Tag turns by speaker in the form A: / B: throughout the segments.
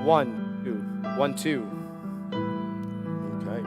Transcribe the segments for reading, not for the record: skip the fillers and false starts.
A: 1, 2, 1, 2. Okay.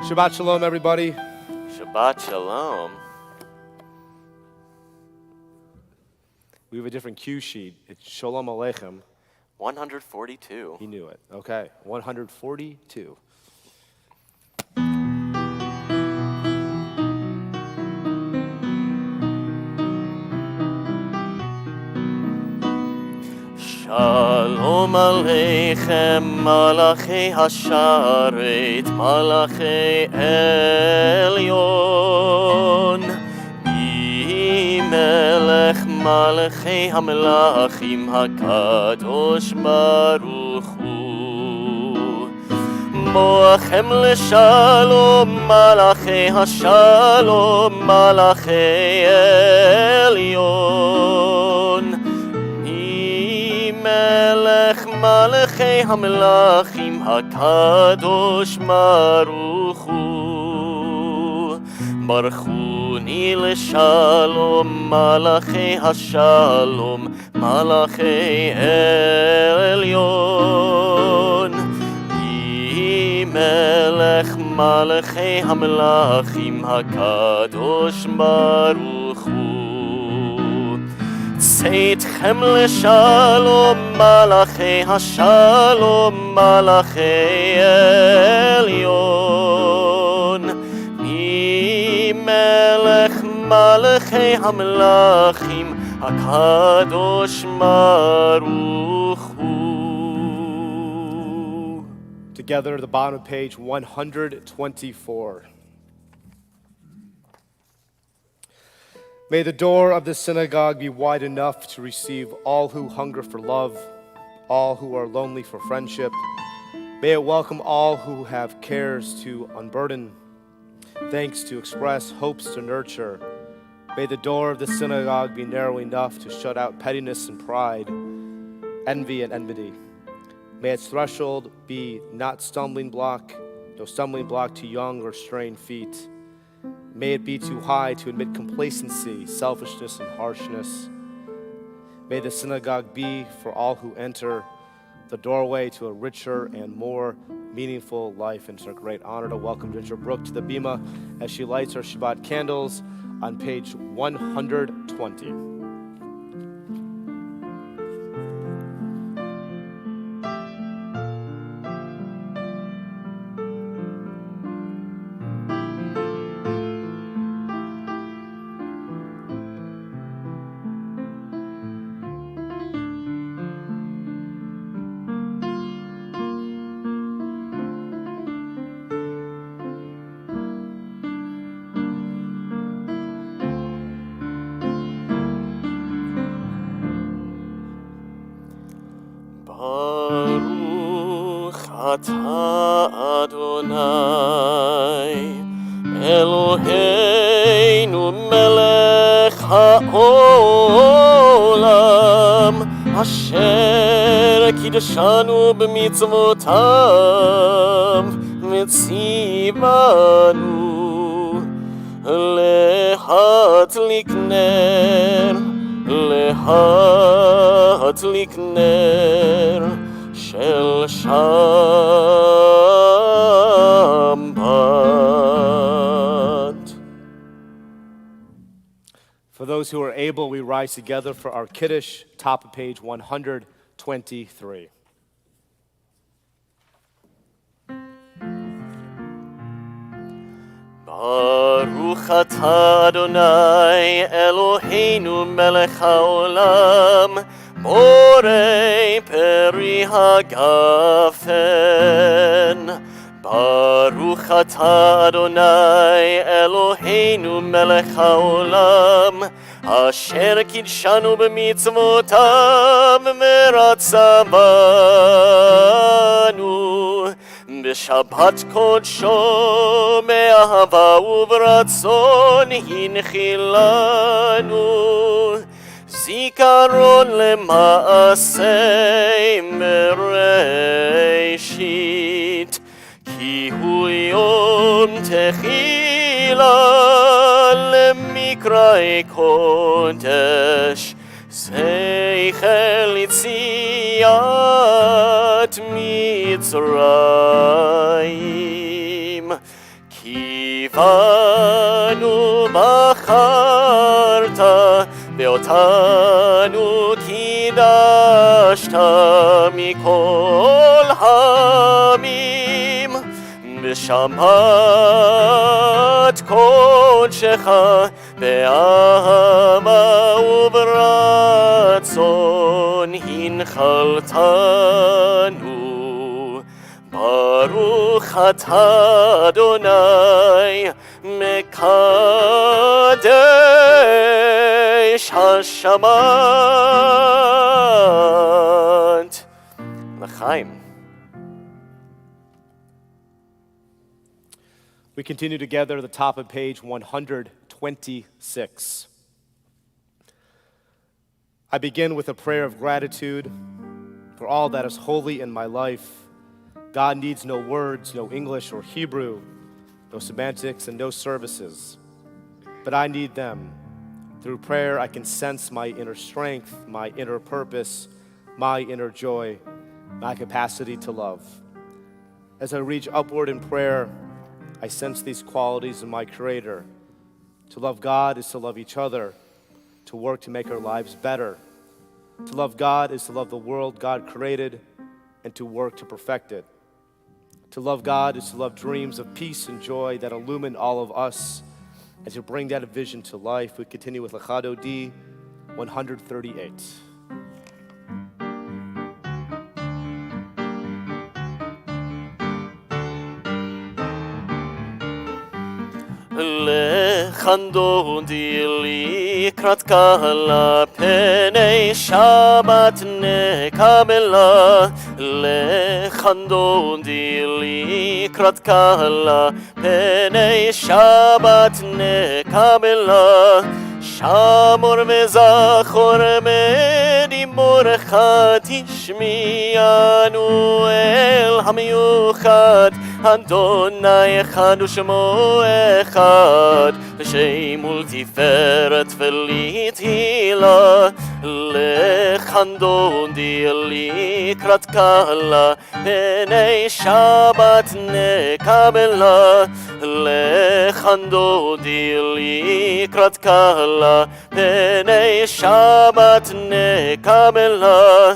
A: Shabbat Shalom, everybody.
B: Shabbat Shalom.
A: We have a different cue sheet. It's Shalom Aleichem.
B: 142.
A: He knew it. Okay, 142.
B: Shalom Aleichem, Malachei Hasharet, Malachei Elyon. Melech Malachei HaMelachim HaKadosh Baruch Hu. Moachem LeShalom, Malachei HaShalom, Malachei Elyon. Melech Malachei HaMelachim HaKadosh Baruch Hu. Baruchuni LeShalom, Malachei HaShalom, Malachei Elyon. Melech Malachei HaMelachim HaKadosh Baruch Hu. Tzeitkhem LeShalom, Malachei HaShalom, Malachei Elyon. Melech Malachei HaMelachim HaKadosh Baruch Hu.
A: Together at the bottom of page 124. May the door of the synagogue be wide enough to receive all who hunger for love, all who are lonely for friendship. May it welcome all who have cares to unburden, thanks to express, hopes to nurture. May the door of the synagogue be narrow enough to shut out pettiness and pride, envy and enmity. May its threshold be not stumbling block, no stumbling block to young or straying feet. May it be too high to admit complacency, selfishness, and harshness. May the synagogue be, for all who enter, the doorway to a richer and more meaningful life. And it's our great honor to welcome Ginger Brooke to the Bima as she lights her Shabbat candles on page 120.
B: Atah Adonai Eloheinu melech haolam אשר קידשנו במצוותיו וציוונו להדליק נר של שבת.
A: For those who are able, we rise together for our Kiddush, top of page 123.
B: ברוך אתה אדוני אלוהינו מלך העולם בורא פרי הגפן. ברוך אתה אדוני אלוהינו מלך העולם אשר קידשנו במצוותיו ורצה בנו בשבת קודשו באהבה וברצון הנחילנו זיכרון למעשה מראשית כי הוא יום תחילה למקרא קודש זכר ליציאת מצרים כי בנו בחרת ואותנו קידשת מכל העמים בשבת קודשך באהבה וברצון הנחלתנו. ברוך אתה אדוני מקדש השבת. לחיים.
A: We continue together at the top of page 126. I begin with a prayer of gratitude for all that is holy in my life. God needs no words, no English or Hebrew, no semantics and no services. But I need them. Through prayer, I can sense my inner strength, my inner purpose, my inner joy, my capacity to love. As I reach upward in prayer, I sense these qualities in my Creator. To love God is to love each other, to work to make our lives better. To love God is to love the world God created and to work to perfect it. To love God is to love dreams of peace and joy that illumine all of us. And to bring that vision to life, we continue with Lachado D 138.
B: לחנדודי לקראת קהלה פני שבת נקבלה לחנדודי לקראת קהלה פני שבת נקבלה שמור וזכור מדיבורך תשמיענו אל המיוחד אדוני אחד ושמו אחד לשם ולתפארת ולתהילה לחנדודי לקראת קהלה פני שבת נקבלה לחנדודי לקראת קהלה פני שבת נקבלה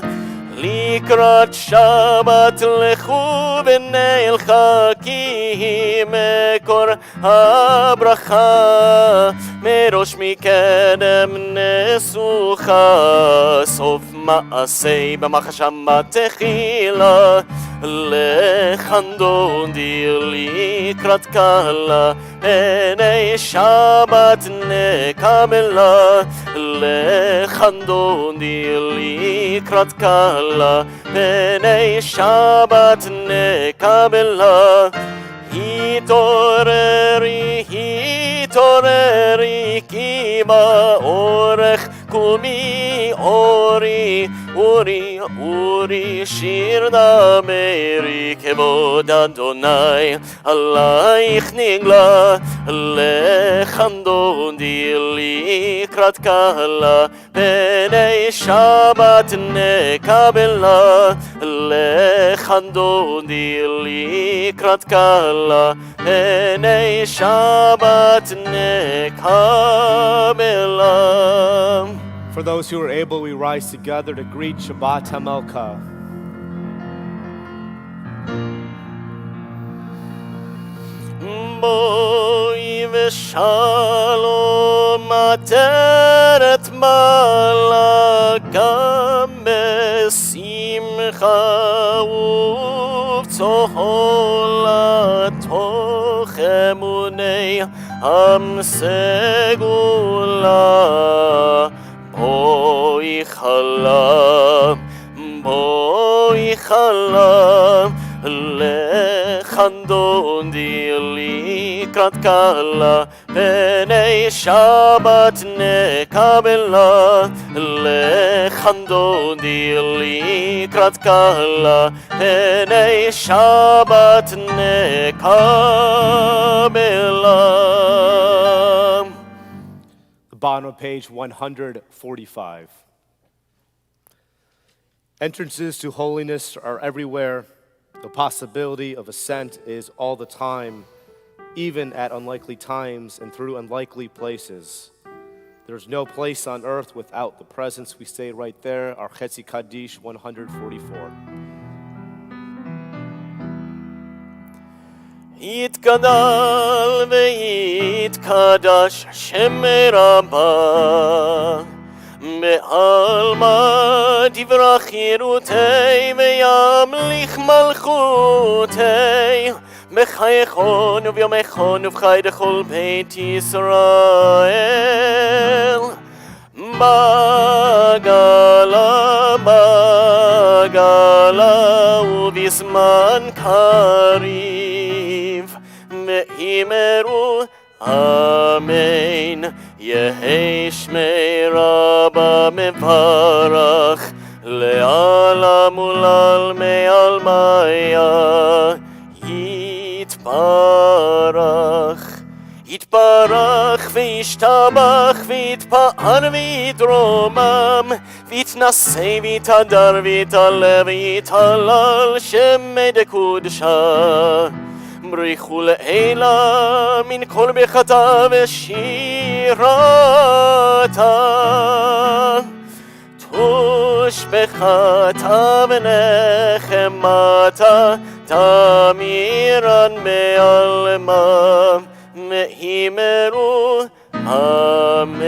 B: לקראת שבת לכו ונלכה כי היא מקור הברכה מראש מקדם נסוכה סוף מעשה במחשבה תחילה לחנדודי לקראת קהלה פני שבת נקבלה לחנדודי לקראת קהלה פני שבת נקבלה התעוררי התעוררי כי באורך קומי אורי אורי שיר דמרי כבוד אדוני עלייך נגלה לחנדוני לקראת קהלה פני שבת נקבלה לחנדוני לקראת קהלה פני שבת נקבלה.
A: For those who are able, we rise together to greet Shabbat HaMelkah.
B: בואי ושלום עטרת מלאכה בשמחה ובצהלה תוך אמוני עם סגולה. בואי חלם לחנדוני לקראת קהלה פני שבת נקבלה לחנדוני לקראת קהלה פני שבת נקבלה.
A: The bottom of page 145. Entrances to holiness are everywhere. The possibility of ascent is all the time, even at unlikely times and through unlikely places. There's no place on earth without the presence. We say right there, our Chetzi Kaddish 144.
B: יתגדל ויתקדש שם רבה בעלמא תברך חירותי וימליך מלכותי בחייכון וביומכון ובחי דכל בית ישראל בגלה ובזמן קריב ואמרו אמן. יהי שמי רבה מברך לעלם ולעלמי עלמיה יתברך וישתבח ויתפאר ויתרומם ויתנשא ויתהדר ויתעלה ויתהלל שמי דקודשה. בריחו לעילה מן כל ברכתה ושירתה תושבחתה ונחמתה תמירן מעלמה מאמרו אמן.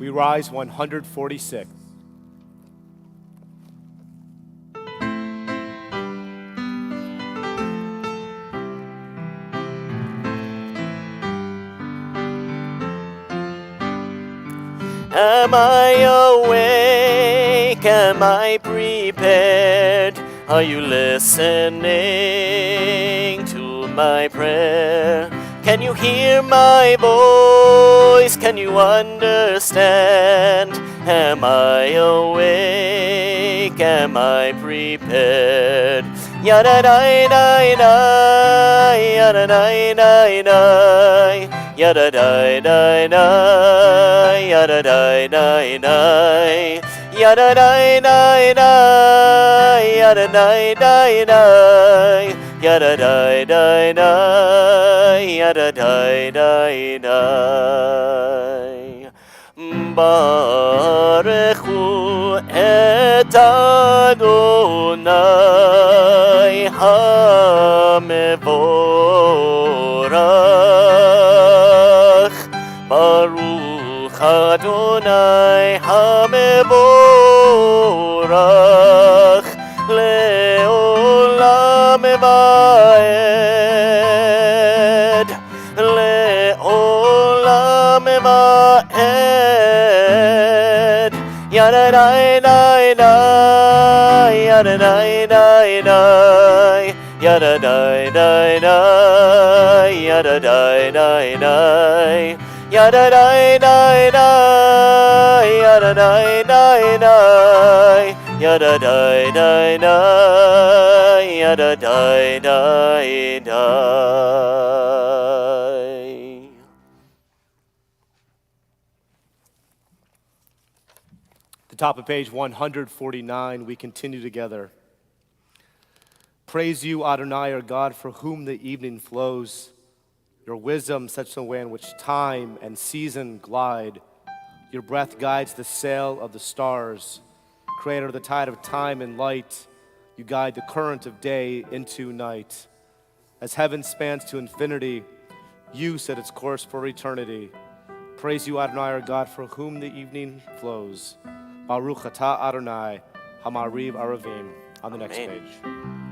A: We rise 146.
B: Am I awake? Am I prepared? Are you listening to my prayer? Can you hear my voice? Can you understand? Am I awake? Am I prepared? Yada-dai-dai-dai, yada-dai-dai-dai, yada-dai-dai-dai, yada-dai-dai-dai, yada-dai-dai-dai, yada-dai-dai-dai, yada-dai-dai-dai, yada-dai-dai-dai. ברכו את אדוני המבורך ברוך אדוני המבורך לעולם ועד לעולם ועד Yada-dai-dai-dai, yada-dai-dai-dai, yada-dai-dai-dai, yada-dai-dai-dai, Yada dai dai dai, yada dai dai dai, yada dai dai dai, yada dai dai dai.
A: At the top of page 149, we continue together. Praise you, Adonai, our God, for whom the evening flows. Your wisdom sets the way in which time and season glide. Your breath guides the sail of the stars. Creator of the tide of time and light, you guide the current of day into night. As heaven spans to infinity, you set its course for eternity. Praise you, Adonai, our God, for whom the evening flows. Baruch atah Adonai, Hamariv Aravim. On the next
B: Amen.
A: page.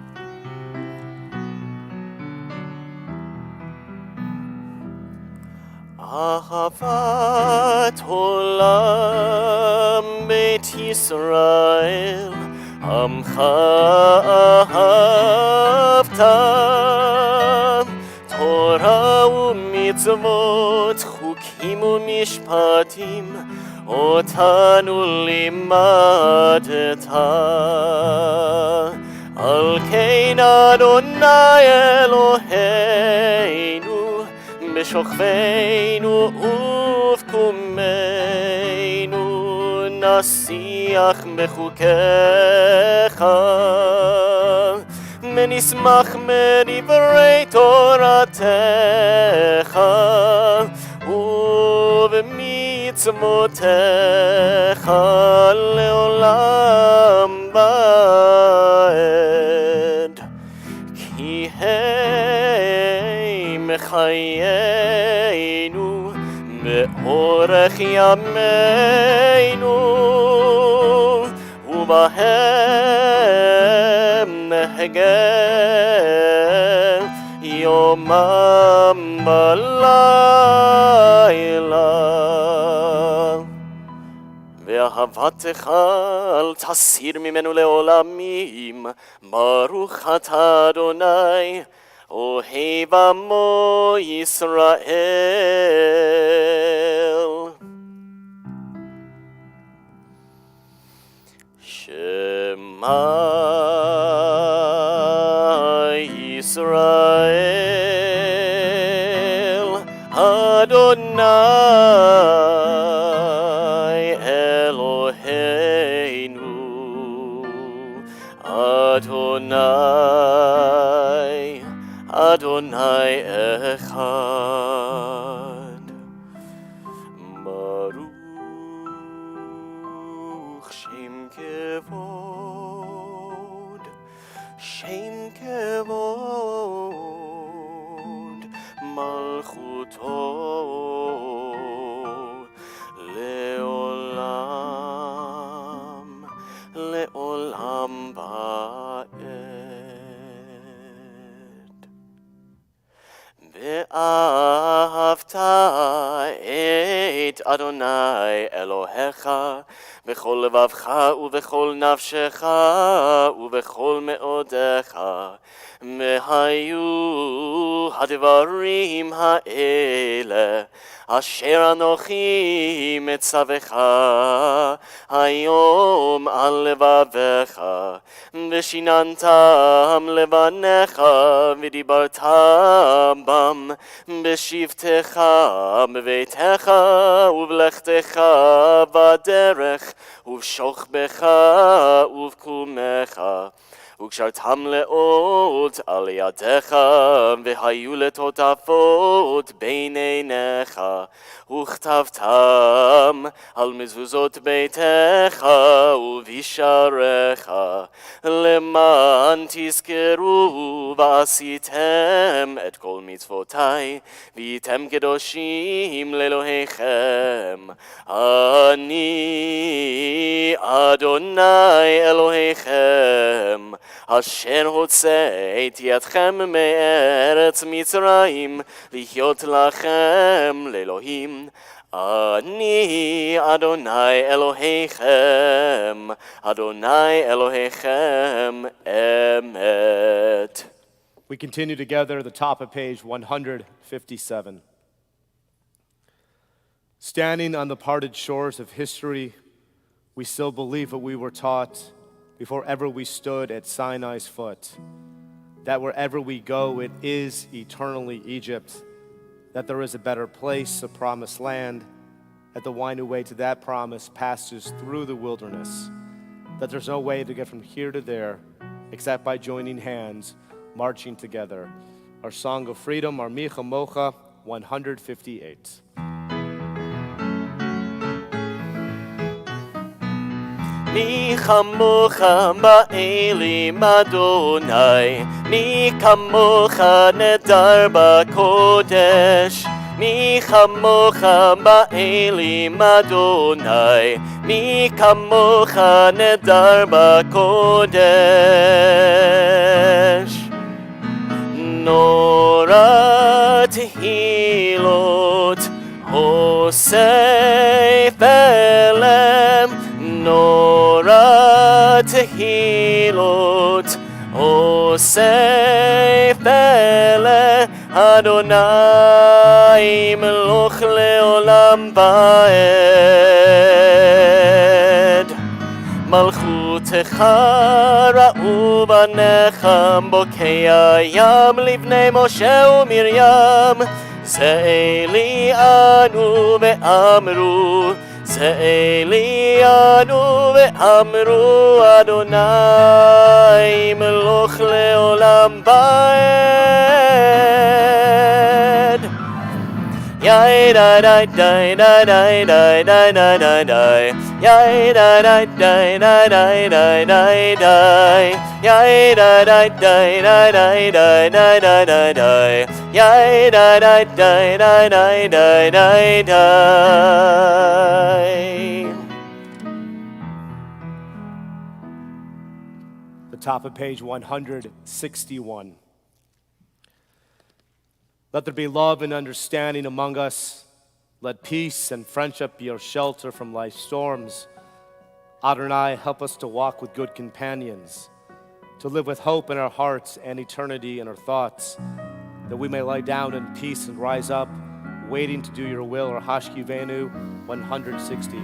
B: Ahavat olam Beit Yisrael, Amcha ahavta, Torah u'mitzvot, chukim u'mishpatim, otanu limadta. Al kein Adonai Eloheinu, בשוכבנו ובקומנו נשיח בחוקיך ונשמח מדברי תורתך ובמצוותיך לעולם ועד כי חיינו באורך ימינו ובהם נהגה יומם בלילה ואהבתך אל תסיר ממנו לעולמים ברוך אתה אדוני אוהב עמו ישראל. שמע ישראל, אדוני אלוהינו, אדוני Adonai Echad. Baruch Shem Kevod, Shem Kevod, Malchuto Leolam, Leolam ואהבת את אדוני אלוהיך בכל לבבך ובכל נפשך ובכל מאודיך והיו הדברים האלה אשר אנוכי מצווך היום על לבביך ושיננתם לבניך ודיברת בם בשבתך בביתך ובלכתך בדרך ובשוכבך ובקומך וקשרתם לאות על ידיך והיו לטוטפות בין עיניך וכתבתם על מזוזות ביתך ובשעריך למען תזכרו ועשיתם את כל מצוותי והייתם קדושים לאלוהיכם אני אדוני אלוהיכם אשר הוצאתי אתכם מארץ מצרים לחיות לכם לאלוהים אני אדוני אלוהיכם אדוני אלוהיכם אמת.
A: We continue together at the top of page 157. Standing on the parted shores of history, we still believe what we were taught before ever we stood at Sinai's foot, that wherever we go, it is eternally Egypt, that there is a better place, a promised land, that the winding way to that promise passes through the wilderness, that there's no way to get from here to there except by joining hands, marching together. Our Song of Freedom, our Micha Mocha 158.
B: מי כמוך באלים אדוני, מי כמוך נדר בקודש, מי כמוך באלים אדוני, מי כמוך נדר בקודש. נורא תהילות הוסף אלם, נורא תהילות הוסף אלה, אדוני מלוך לעולם ועד. מלכותך ראו בניך בוקע ים לבני משה ומרים, זה אלי אנו ואמרו, זה אלי אנו ואמרו, אדוני מלוך לעולם ועד. יאי די די די די די די די די די די, יאי די די די די די די די די, יאי די די די די די די די די די די, יאי די די די די די די די די.
A: The top of page 161. Let there be love and understanding among us. Let peace and friendship be our shelter from life's storms. Adonai, help us to walk with good companions, to live with hope in our hearts and eternity in our thoughts, that we may lie down in peace and rise up, waiting to do your will. Or Hashkivenu 160.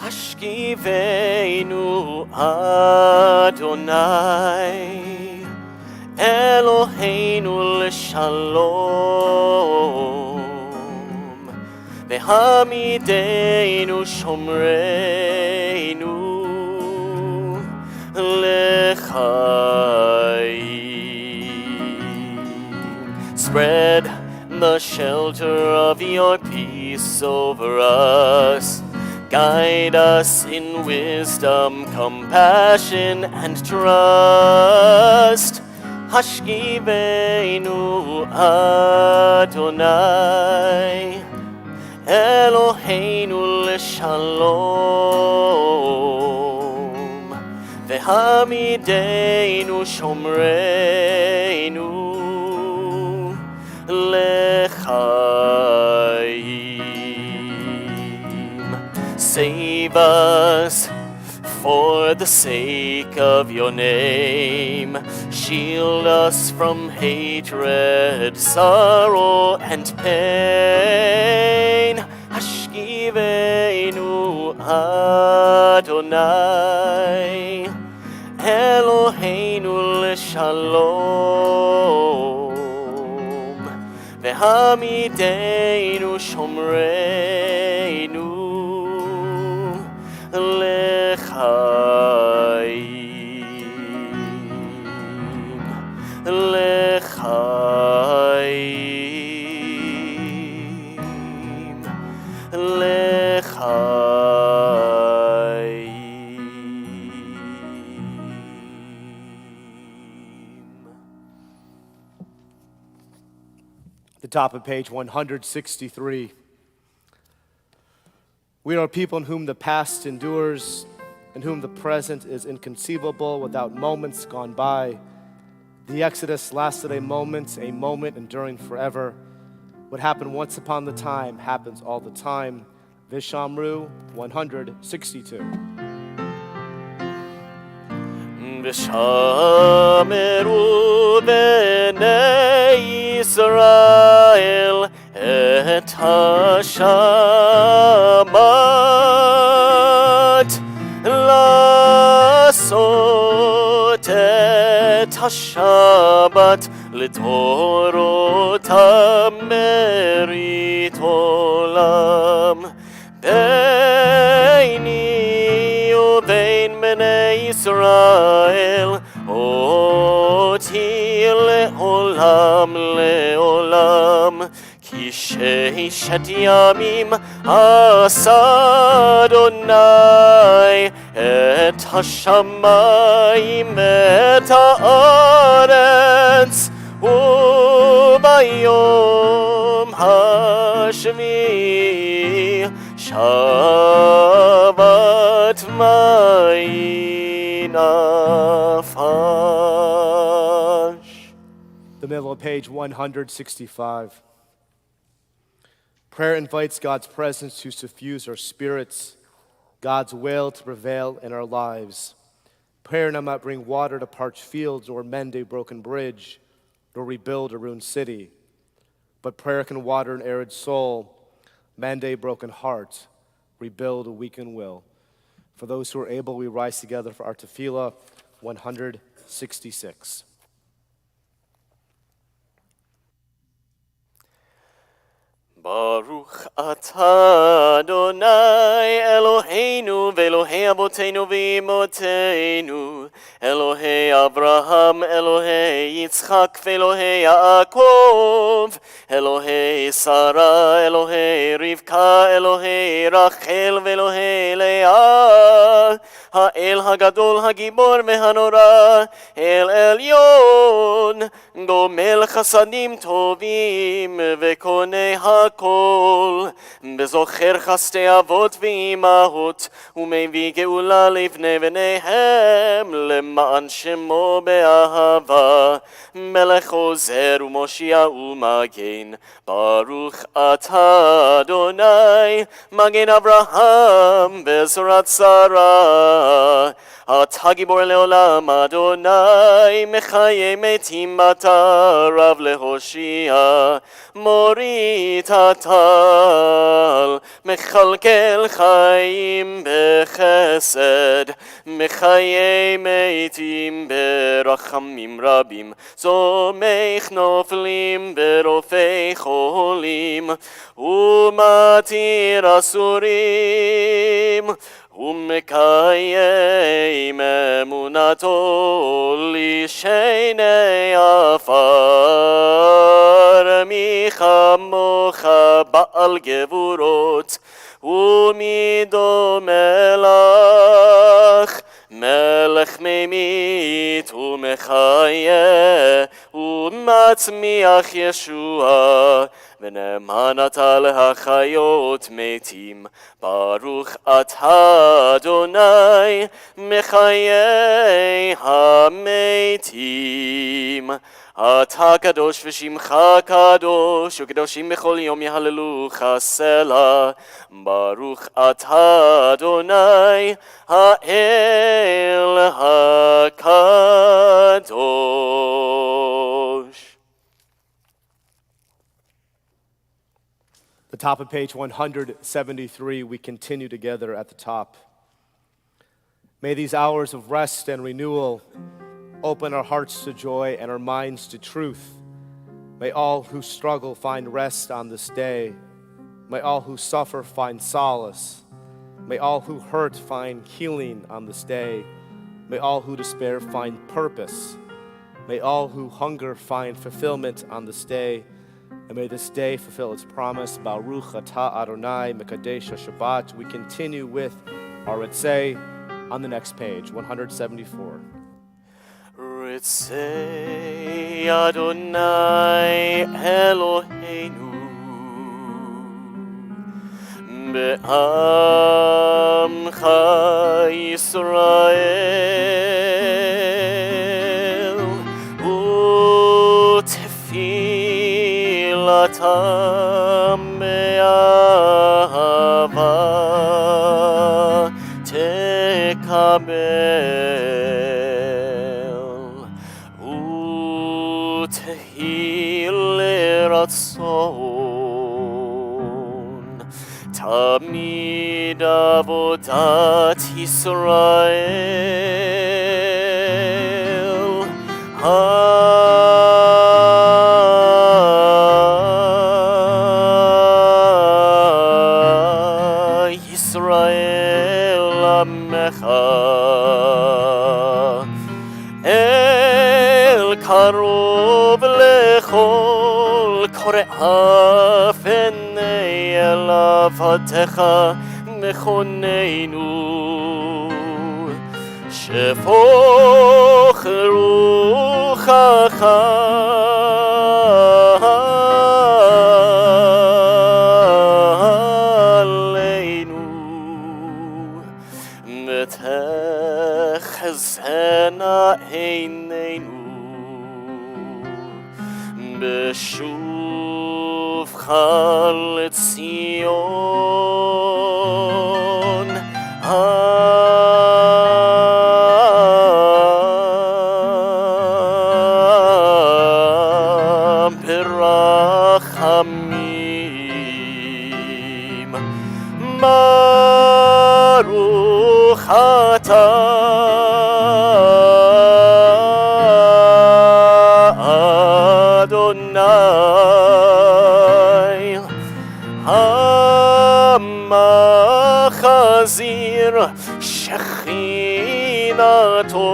B: השכיבנו אדוני אלוהינו לשלום, והעמידנו שומרנו לחיים. Spread the shelter of your peace over us. Guide us in wisdom, compassion, and trust. Hashkivenu Adonai, Eloheinu l'shalom, v'hamidenu shomreinu l'chaim. Save us for the sake of your name. Shield us from hatred, sorrow, and pain. Hashkivenu Adonai, Eloheinu l'shalom, v'hamidenu shomreinu לחיים, לחיים, לחיים.
A: The top of page 163. We are a people in whom the past endures, in whom the present is inconceivable without moments gone by. The Exodus lasted a moment enduring forever. What happened once upon the time happens all the time. Vishamru 162.
B: ושמרו את השבת, לעשות את השבת לדורות המרית עולם. ביני ובין בני ישראל אותי לעולם לעולם. כי ששת ימים עשה אדוני את השמיים ואת הארץ, וביום השביעי שבת מעי נפש.
A: The middle of page 165. Prayer invites God's presence to suffuse our spirits, God's will to prevail in our lives. Prayer does not bring water to parched fields or mend a broken bridge, nor rebuild a ruined city. But prayer can water an arid soul, mend a broken heart, rebuild a weakened will. For those who are able, we rise together for our tefillah 166.
B: ברוך אתה אדוני אלוהינו ואלוהי אבותינו ואמותינו, אלוהי אברהם, אלוהי יצחק ואלוהי יעקב, אלוהי שרה, אלוהי רבקה, אלוהי רחל ואלוהי לאה, האל הגדול הגיבור והנורא, אל עליון, גומל חסדים טובים וקונה הכל, וזוכר חסדי אבות ואימהות, ומביא גאולה לבני בניהם, למען שמו באהבה, מלך עוזר ומושיע ומגן. ברוך אתה אדוני, מגן אברהם בעזרת שרה. אתה גיבור לעולם אדוני, מחיה מתים אתה רב להושיע, מוריד הטל, מכלכל חיים בחסד, מחיה מתים ברחמים רבים, זומך נופלים ברופא חולים, ומתיר אסורים, ומקיים אמונתו לשני עפר. מי כמוך בעל גבורות, ומי דומה לך, מלך ממית ומחיה, ומצמיח ישועה, ונאמן אתה להחיות מתים. ברוך אתה אדוני, מחיי המתים. אתה קדוש ושמך קדוש, וקדושים בכל יום יהללוך סלה. ברוך אתה אדוני, האל הקדוש.
A: The top of page 173, we continue together at the top. May these hours of rest and renewal open our hearts to joy and our minds to truth. May all who struggle find rest on this day. May all who suffer find solace. May all who hurt find healing on this day. May all who despair find purpose. May all who hunger find fulfillment on this day. And may this day fulfill its promise. Baruch atah Adonai Mekadesh Shabbat. We continue with our Ritzei on the next page, 174.
B: Ritzei Adonai Eloheinu be'amcha Yisrael utfilatam be'ahava tekabel utehil leratzon Adat Yisrael Yisrael Amecha El Karov Lechol Kore'af Enei Elavatecha Mechoneinu Shefoch Ruchacha Aleinu Metechezena Eineinu Beshuvcha LeTzion Berachamim Baruch atah Adonai Hamachazir Shechinato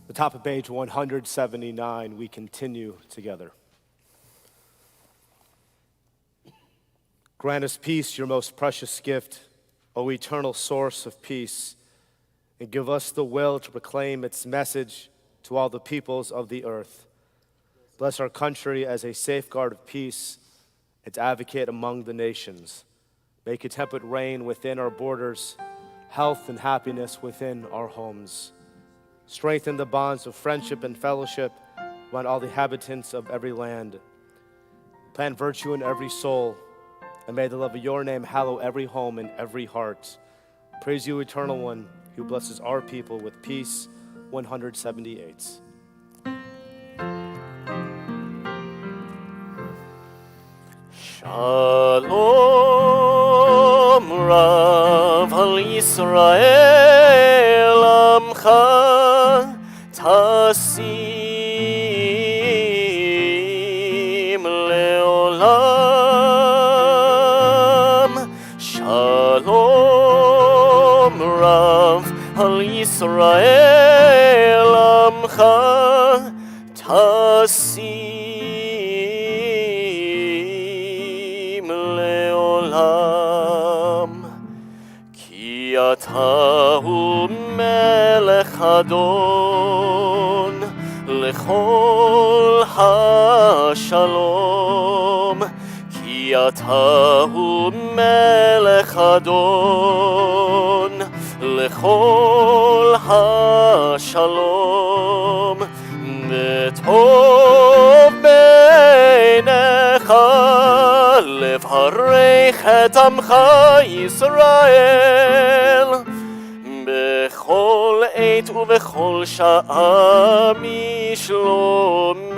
A: The top of page 179, we continue together. Grant us peace, your most precious gift, O eternal source of peace, and give us the will to proclaim its message to all the peoples of the earth. Bless our country as a safeguard of peace, its advocate among the nations. Make a temperate reign within our borders, health and happiness within our homes. Strengthen the bonds of friendship and fellowship among all the inhabitants of every land. Plant virtue in every soul, and may the love of your name hallow every home and every heart. Praise you, Eternal One, who blesses our people with peace. 178.
B: Shalom Rav al Yisrael Amcha Tasim Leolam. Shalom Rav al Yisrael Amcha Tasim Leolam. Ki Atahu Melech Adon Lechol HaShalom. Ki Atahu Melech Adon Lechol HaShalom. Betov Beinecha Levarech et Amcha Yisrael Bechol עת ובכל שעה משלומך.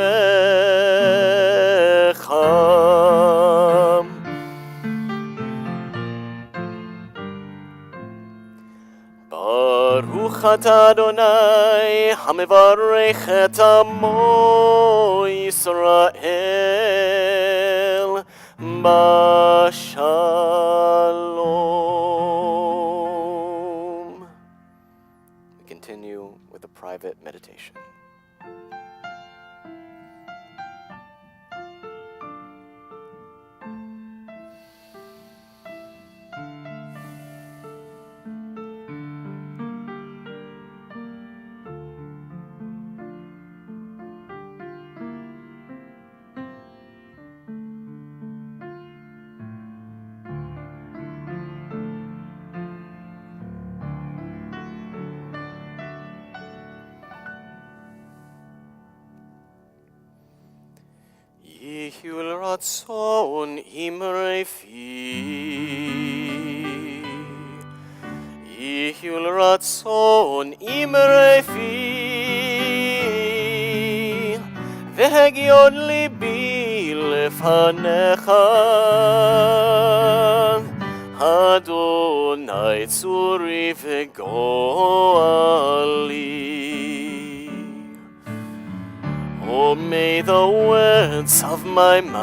B: ברוך אתה אדוני המברך את עמו ישראל בשלום. We continue with a private meditation. Ihul ratzon imre fi. Ihul ratzon imre fi. Vehegion libi lefanecha. Adonai tzuri vegoali. Oh, may the words of my mouth,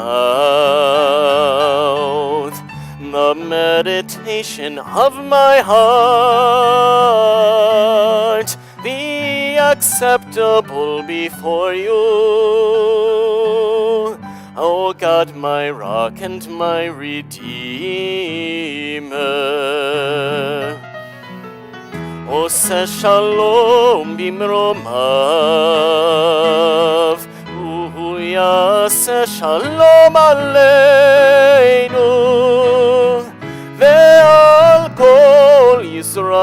B: the meditation of my heart, be acceptable before you. O God, my rock and my redeemer. Ose shalom bimromav, yase shalom aleinu, ve'al kol Yisrael,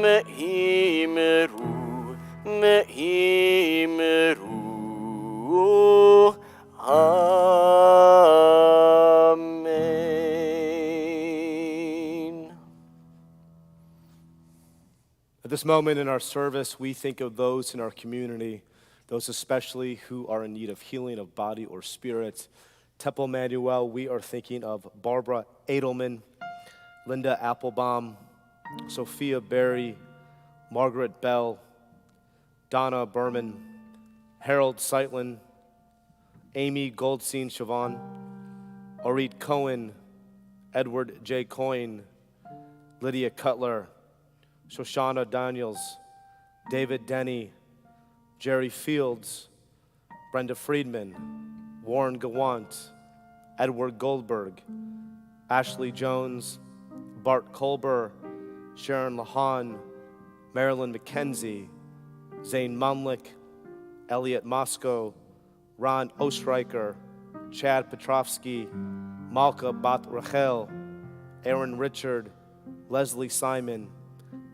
B: me'imeru, me'imeru,
A: At this moment in our service, we think of those in our community, those especially who are in need of healing of body or spirit. Temple Emanu-El, we are thinking of Barbara Edelman, Linda Applebaum, Sophia Berry, Margaret Bell, Donna Berman, Harold Seitlin, Amy Goldstein-Chavon, Orit Cohen, Edward J. Coyne, Lydia Cutler, Shoshana Daniels, David Denny, Jerry Fields, Brenda Friedman, Warren Gawant, Edward Goldberg, Ashley Jones, Bart Kolber, Sharon Lahan, Marilyn McKenzie, Zane Munlick, Elliot Moscow, Ron Ostreicher, Chad Petrovsky, Malka Bat Rachel, Aaron Richard, Leslie Simon,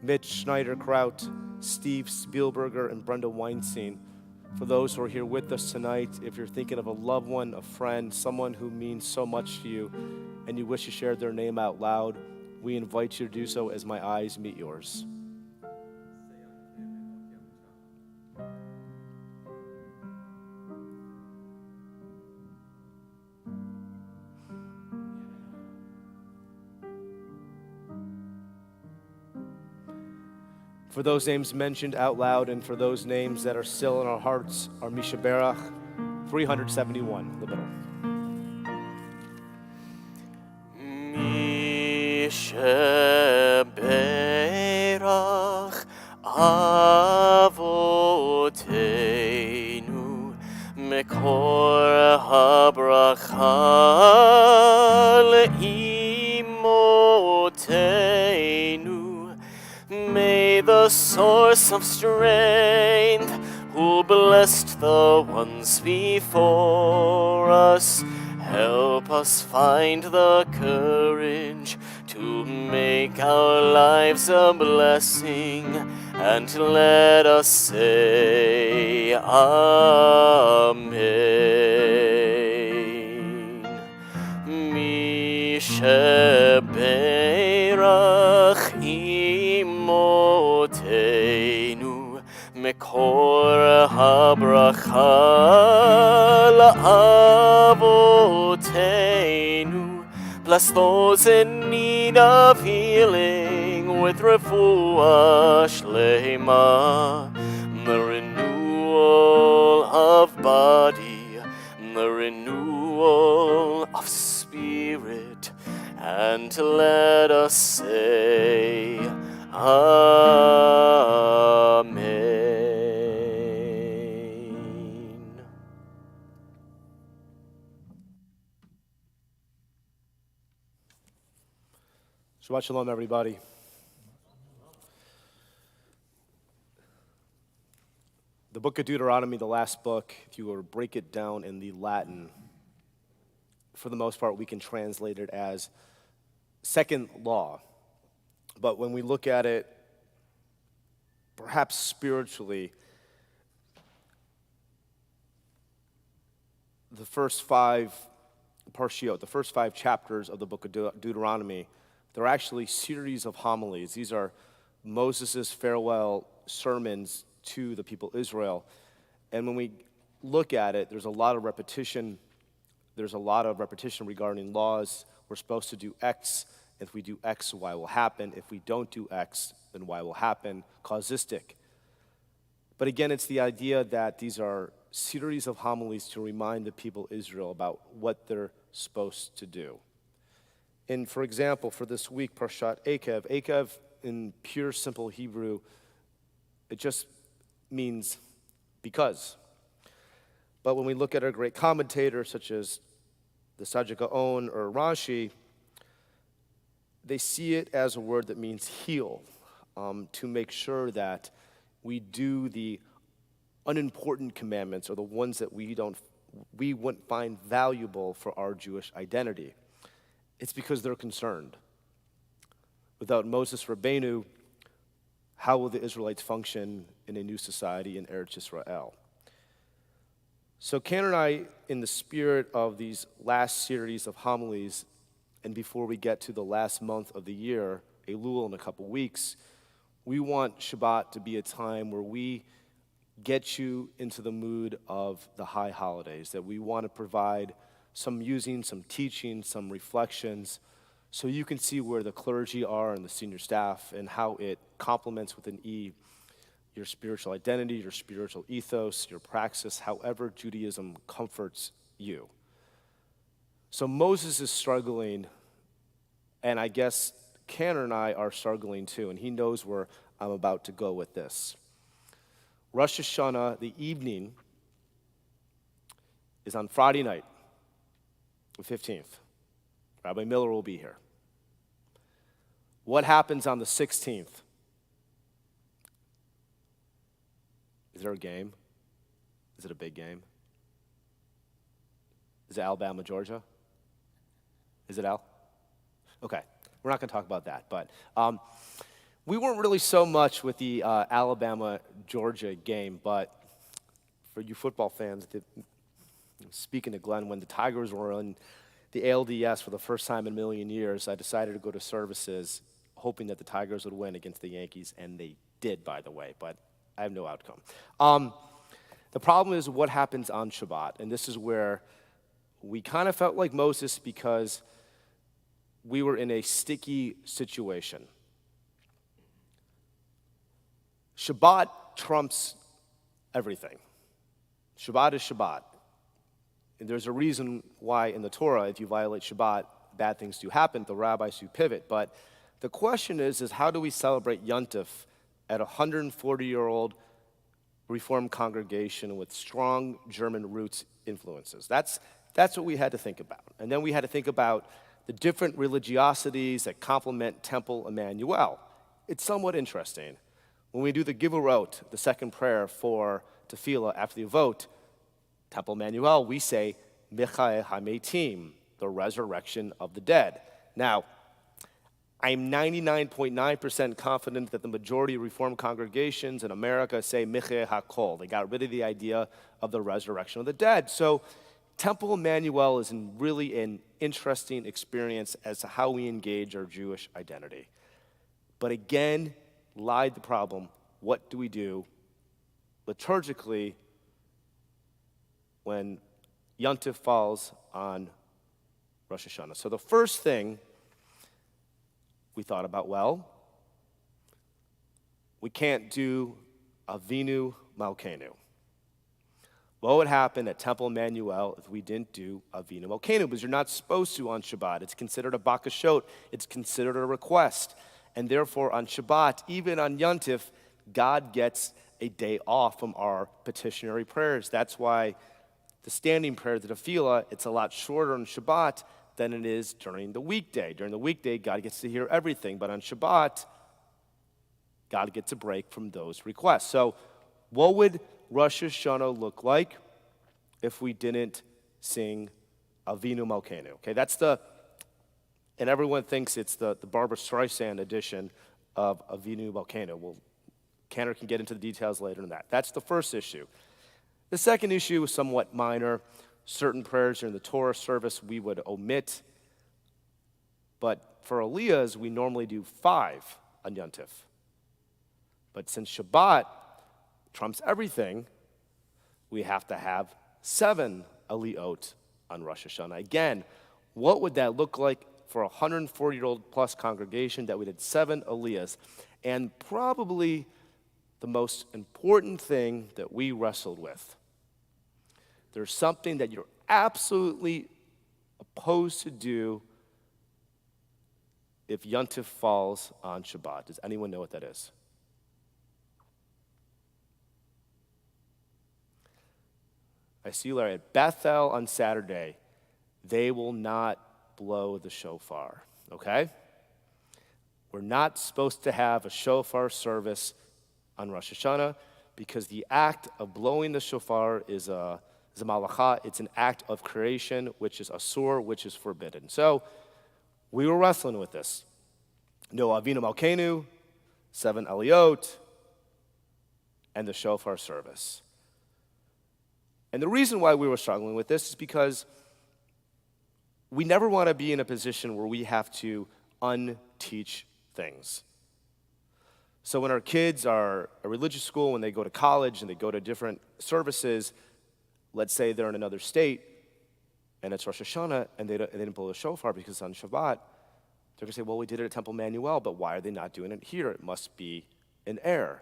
A: Mitch Schneider-Kraut, Steve Spielberger, and Brenda Weinstein. For those who are here with us tonight, if you're thinking of a loved one, a friend, someone who means so much to you, and you wish to share their name out loud, we invite you to do so as my eyes meet yours. For those names mentioned out loud and for those names that are still in our hearts, our Misha Berach, 371, the middle.
B: Misha Berach Avoteinu Mekor HaBracha Le'imoteinu. May the source of strength, who blessed the ones before us, help us find the courage to make our lives a blessing, and let us say Amen. Misha Berach Imoteinu Mekor HaBracha La'avoteinu. Bless those in need of healing with refuah shlema, the renewal of body, the renewal of spirit, and let us say Amen.
A: Shabbat shalom, everybody. The book of Deuteronomy, the last book, if you were to break it down in the Latin, for the most part, we can translate it as second law. But when we look at it, perhaps spiritually, the first five parshiot, the first five chapters of the book of Deuteronomy, they're actually series of homilies. These are Moses' farewell sermons to the people of Israel. And when we look at it, there's a lot of repetition. There's a lot of repetition regarding laws. We're supposed to do X. If we do X, Y will happen. If we don't do X, then Y will happen. Causistic. But again, it's the idea that these are series of homilies to remind the people of Israel about what they're supposed to do. And for example, for this week, Parshat Ekev in pure, simple Hebrew, it just means because. But when we look at our great commentators, such as the Sadiq Gaon or Rashi, they see it as a word that means heal, to make sure that we do the unimportant commandments or the ones that we wouldn't find valuable for our Jewish identity. It's because they're concerned. Without Moses Rabbeinu, how will the Israelites function in a new society in Eretz Yisrael? So Ken and I, in the spirit of these last series of homilies, and before we get to the last month of the year, Elul in a couple weeks, we want Shabbat to be a time where we get you into the mood of the high holidays, that we want to provide some musing, some teaching, some reflections, so you can see where the clergy are and the senior staff and how it complements with an E your spiritual identity, your spiritual ethos, your praxis, however Judaism comforts you. So Moses is struggling, and I guess Canner and I are struggling too, and he knows where I'm about to go with this. Rosh Hashanah, the evening, is on Friday night, the 15th. Rabbi Miller will be here. What happens on the 16th? Is there a game? Is it a big game? Is it Alabama, Georgia? Is it Al? Okay, we're not going to talk about that, but we weren't really so much with the Alabama-Georgia game, but for you football fans, speaking to Glenn, when the Tigers were in the ALDS for the first time in a million years, I decided to go to services hoping that the Tigers would win against the Yankees, and they did, by the way, but I have no outcome. The problem is what happens on Shabbat, and this is where we kind of felt like Moses because we were in a sticky situation. Shabbat trumps everything. Shabbat is Shabbat. And there's a reason why in the Torah, if you violate Shabbat, bad things do happen. The rabbis do pivot. But the question is how do we celebrate Yontif at a 140-year-old Reformed congregation with strong German roots influences? That's what we had to think about. And then we had to think about the different religiosities that complement Temple Emanu-El. It's somewhat interesting. When we do the Givorot, the second prayer for Tefillah after the vote, Temple Emanu-El, we say, Michael HaMeitim, the resurrection of the dead. Now, I'm 99.9% confident that the majority of Reformed congregations in America say Michael HaKol. They got rid of the idea of the resurrection of the dead. So Temple Emanu-El is really an interesting experience as to how we engage our Jewish identity. But again, lied the problem. What do we do liturgically when Yontif falls on Rosh Hashanah? So the first thing we thought about, we can't do Avinu Malkeinu. What would happen at Temple Emanu-El if we didn't do Avinu Malkeinu? Because you're not supposed to on Shabbat. It's considered a bakashot. It's considered a request. And therefore, on Shabbat, even on Yontif, God gets a day off from our petitionary prayers. That's why the standing prayer, the tefillah, it's a lot shorter on Shabbat than it is during the weekday. During the weekday, God gets to hear everything. But on Shabbat, God gets a break from those requests. So what would Rosh Hashanah look like if we didn't sing Avinu Malkeinu? Okay, that's and everyone thinks it's the Barbra Streisand edition of Avinu Malkeinu. Well, Canner can get into the details later on that. That's the first issue. The second issue is somewhat minor. certain prayers during the Torah service we would omit. But for Aliyahs, we normally do 5 on Yom Tov. But since Shabbat trumps everything, we have to have 7 Aliyot on Rosh Hashanah. Again, what would that look like for a 140-year-old plus congregation that we did 7 Aliyahs? And probably the most important thing that we wrestled with. There's something that you're absolutely opposed to do if Yom Tov falls on Shabbat. Does anyone know what that is? I see you, Larry. At Bethel on Saturday, they will not blow the shofar, okay? We're not supposed to have a shofar service on Rosh Hashanah because the act of blowing the shofar is a malacha. It's an act of creation, which is asur, which is forbidden. So we were wrestling with this. No Avinu Malkeinu, 7 Aliyot, and the shofar service. And the reason why we were struggling with this is because we never want to be in a position where we have to unteach things. So when our kids are at religious school, when they go to college and they go to different services, let's say they're in another state and it's Rosh Hashanah and they didn't blow the shofar because it's on Shabbat, they're going to say, well, we did it at Temple Emanu-El, but why are they not doing it here? It must be an error.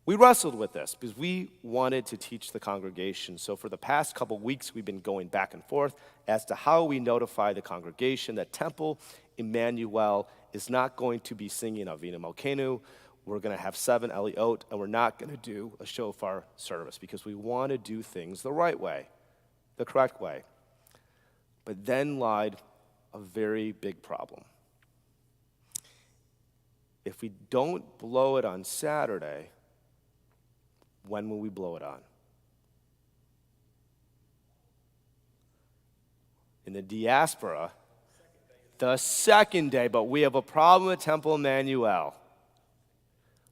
A: We wrestled with this because we wanted to teach the congregation. So for the past couple weeks, we've been going back and forth as to how we notify the congregation that Temple Emanu-El is not going to be singing Avinu Malkeinu. We're going to have 7 Eliot, and we're not going to do a shofar service because we want to do things the right way, the correct way. But then lied a very big problem. If we don't blow it on Saturday, when will we blow it on? In the diaspora, the second day, but we have a problem at Temple Emanu-El.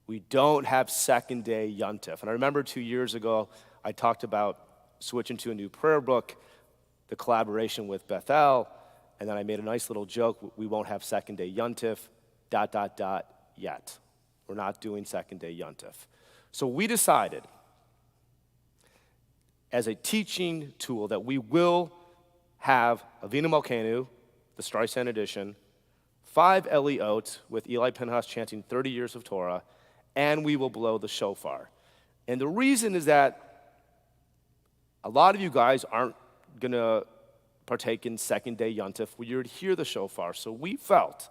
A: We don't have second day Yom Tov. And I remember 2 years ago, I talked about switching to a new prayer book, the collaboration with Bethel, and then I made a nice little joke, we won't have second day Yom Tov, ... yet. We're not doing second day Yom Tov. So we decided, as a teaching tool, that we will have Avinu Malkeinu, the Streisand edition, 5 Eliot with Eli Pinhas chanting 30 years of Torah, and we will blow the shofar. And the reason is that a lot of you guys aren't going to partake in second day Yom Tov where you'd hear the shofar. So we felt,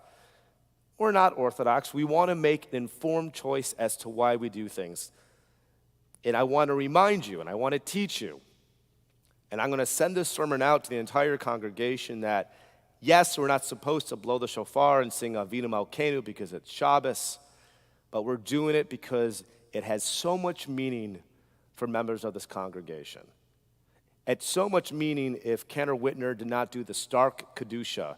A: we're not Orthodox, we want to make an informed choice as to why we do things. And I want to remind you, and I want to teach you, and I'm going to send this sermon out to the entire congregation that, yes, we're not supposed to blow the shofar and sing Avinu Malkeinu because it's Shabbos, but we're doing it because it has so much meaning for members of this congregation. It's so much meaning if Cantor Whitner did not do the Stark Kedusha.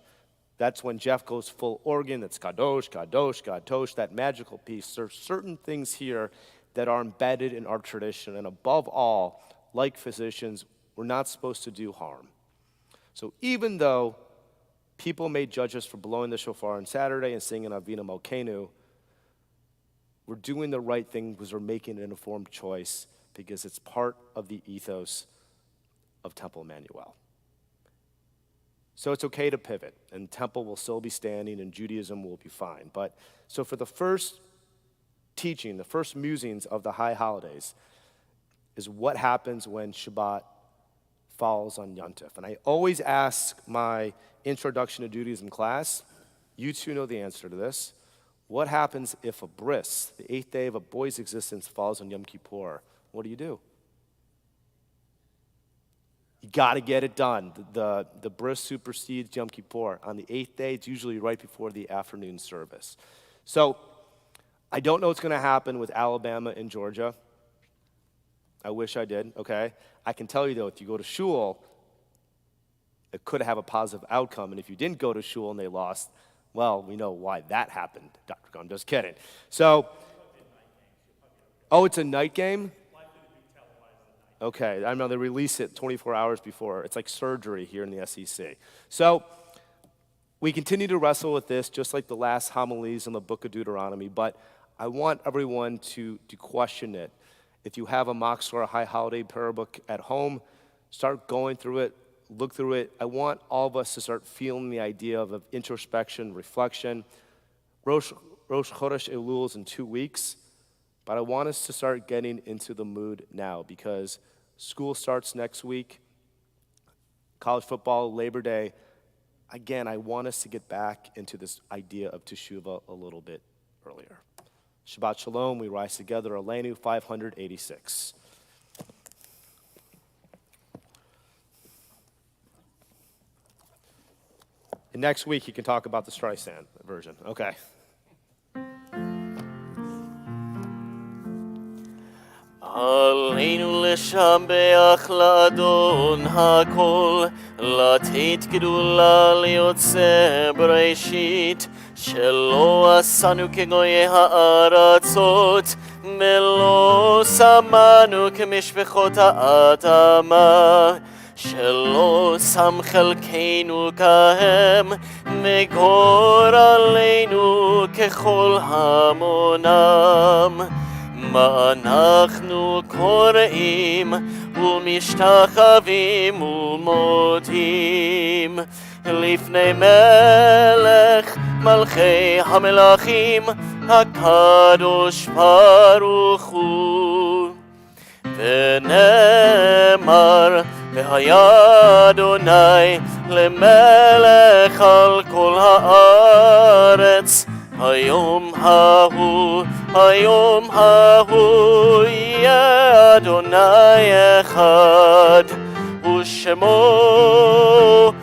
A: That's when Jeff goes full organ, that's Kadosh, Kadosh, Kadosh, that magical piece. There's certain things here that are embedded in our tradition, and above all, like physicians, we're not supposed to do harm. So even though people may judge us for blowing the shofar on Saturday and singing Avinu Malkeinu, we're doing the right thing because we're making an informed choice because it's part of the ethos of Temple Emanu-El. So it's okay to pivot, and Temple will still be standing, and Judaism will be fine. But so for the first teaching, the first musings of the high holidays is what happens when Shabbat falls on Yom Tov. And I always ask my introduction to Judaism class, you two know the answer to this, what happens if a bris, the 8th day of a boy's existence, falls on Yom Kippur? What do? You got to get it done. The bris supersedes Yom Kippur. On the 8th day, it's usually right before the afternoon service. So I don't know what's going to happen with Alabama and Georgia. I wish I did, okay? I can tell you, though, if you go to shul, it could have a positive outcome. And if you didn't go to shul and they lost, well, we know why that happened, Dr. Cohn. Just kidding. So, oh, it's a night game? Okay, I know they release it 24 hours before. It's like surgery here in the SEC. So we continue to wrestle with this, just like the last homilies in the book of Deuteronomy, but I want everyone to question it. If you have a Moxar High Holiday Prayer Book at home, start going through it, look through it. I want all of us to start feeling the idea of introspection, reflection. Rosh Chodesh Elul is in 2 weeks, but I want us to start getting into the mood now because school starts next week, college football, Labor Day. Again, I want us to get back into this idea of Teshuvah a little bit earlier. Shabbat Shalom, we rise together, Aleinu 586. And next week, you can talk about the Streisand version. Okay.
B: עלינו לשבח לאדון הכל, לתת גדולה ליוצא בראשית, שלא עשנו כגויי הארצות, ולא שמנו כמשפחות האדמה, שלא שם חלקנו כהם, וגורלנו ככל המונם. מה אנחנו קוראים ומשתחווים ומודים לפני מלך מלכי המלכים הקדוש ברוך הוא. ונאמר והיה אדוני למלך על כל הארץ היום ההוא יהיה אדוני אחד ושמו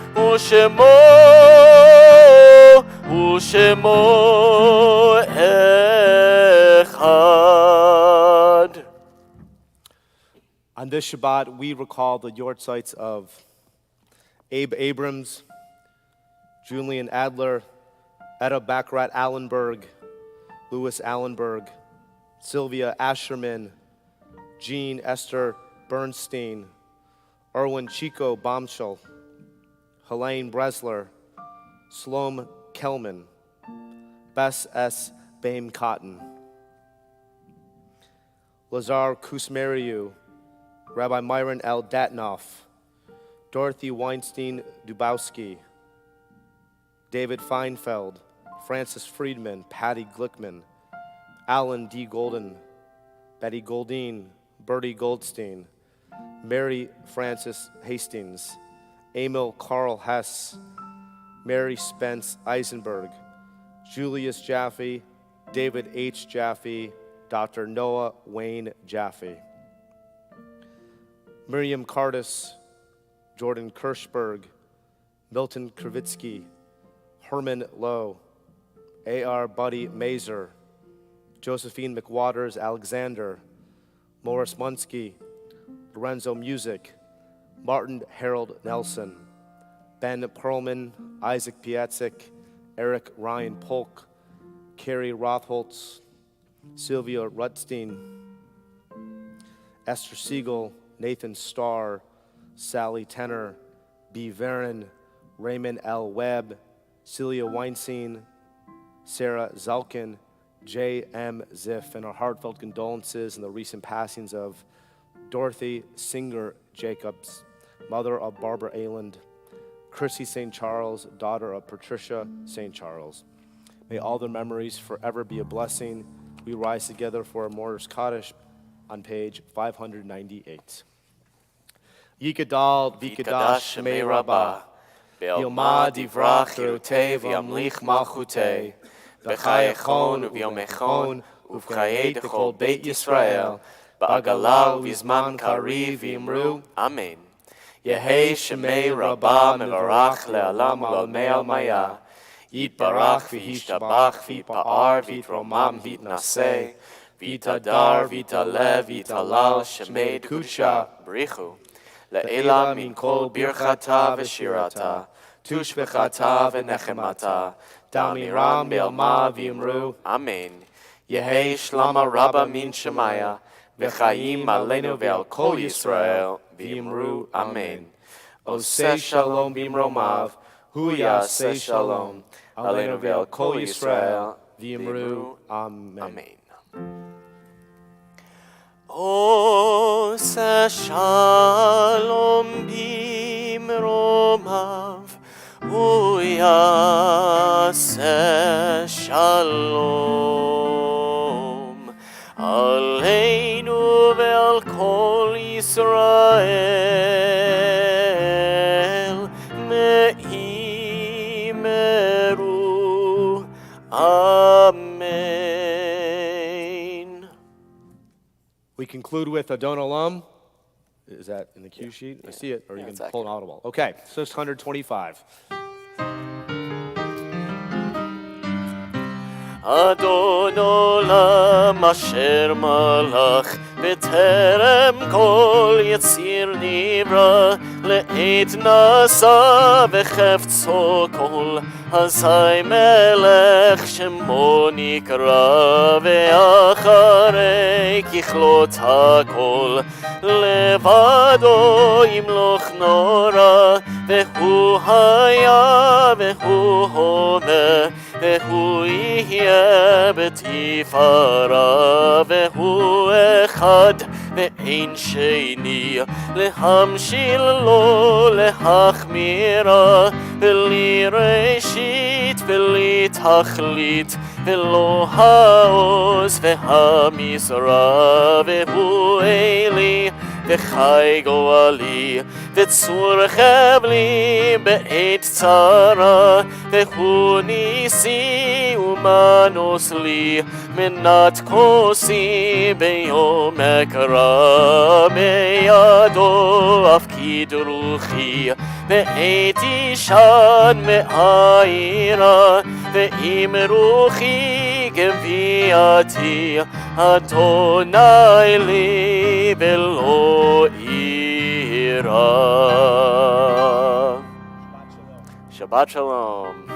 B: אחד.
A: On this Shabbat, we recall the yortzites of Abe Abrams, Julian Adler, Etta Baccarat Allenberg, Louis Allenberg, Sylvia Asherman, Jean Esther Bernstein, Erwin Chico Bombshell, Helene Bresler, Slom Kelman, Bess S. Baim Cotton, Lazar Kusmeriu, Rabbi Myron L. Datnoff, Dorothy Weinstein Dubowski, David Feinfeld, Francis Friedman, Patty Glickman, Alan D. Golden, Betty Goldine, Bertie Goldstein, Mary Frances Hastings, Emil Carl Hess, Mary Spence Eisenberg, Julius Jaffe, David H. Jaffe, Dr. Noah Wayne Jaffe, Miriam Cardis, Jordan Kirschberg, Milton Kravitsky, Herman Lowe, A.R. Buddy Mazer, Josephine McWaters Alexander, Morris Munsky, Lorenzo Music, Martin Harold Nelson, Ben Perlman, Isaac Piatzik, Eric Ryan Polk, Carrie Rothholtz, Sylvia Rutstein, Esther Siegel, Nathan Starr, Sally Tenner, B. Varon, Raymond L. Webb, Celia Weinstein, Sarah Zalkin, J. M. Ziff, and our heartfelt condolences in the recent passings of Dorothy Singer Jacobs, mother of Barbara Ayland, Chrissy St. Charles, daughter of Patricia St. Charles. May all their memories forever be a blessing. We rise together for a Mortar's Kaddish on page 598. Yikadal Vikadash Shemei Rabbah, Yilma Divrach Cherutei V'yamlich Malchutei, B'chai Echon U'v'yom Echon U'v'chayei Dechol Beit Yisrael, Ba'agala U'v'zman Kari V'imru, Amen. Yehei Shemei Rabbah Mevarach Le'alam Al'almei Almaya, Yitbarach V'yishtabach V'yipa'ar V'yitromam V'yitnaseh, V'yitadar V'yitalev V'yitalal Shemei Kusha Brichu, Le'ela min kol birchata v'shirata, tushbechata v'nechemata, damiram be'alma v'imru, Amen. Yehei shlama rabba min shemaya,
B: וחיים עלינו ועל כל ישראל, ואמרו אמן. עושה שלום במרומיו, הוא יעשה שלום, עלינו ועל כל ישראל, ואמרו אמן. עושה שלום במרומיו, הוא יעשה שלום, עלינו ועל כל ישראל, מאמרו אמן.
A: We conclude with Adon Olam. Is that in the cue sheet? I see it, or you can pull an audible. Okay, 625.
B: אדון עולם אשר מלך בטרם כל יציר נברא, לעת נשא וחפצו כל, אזי מלך שמו נקרא, ואחרי ככלות הכל לבדו ימלוך נורא, והוא היה והוא הווה והוא יהיה בתפארה, והוא אחד ואין שני, להמשיל לו להחמירה, בלי ראשית בלי תכלית, ולא העוז והמשרה, והוא אלי וחי גואלי, וצור חבלי בעת צרה, והוא ניסי ומנוס לי, מנת כוסי ביום אקרא, בידו אפקיד רוחי, בעת ישן מאירה, ואם רוחי גוויעתי, אדוני לי ולא אירא. Shabbat Shalom.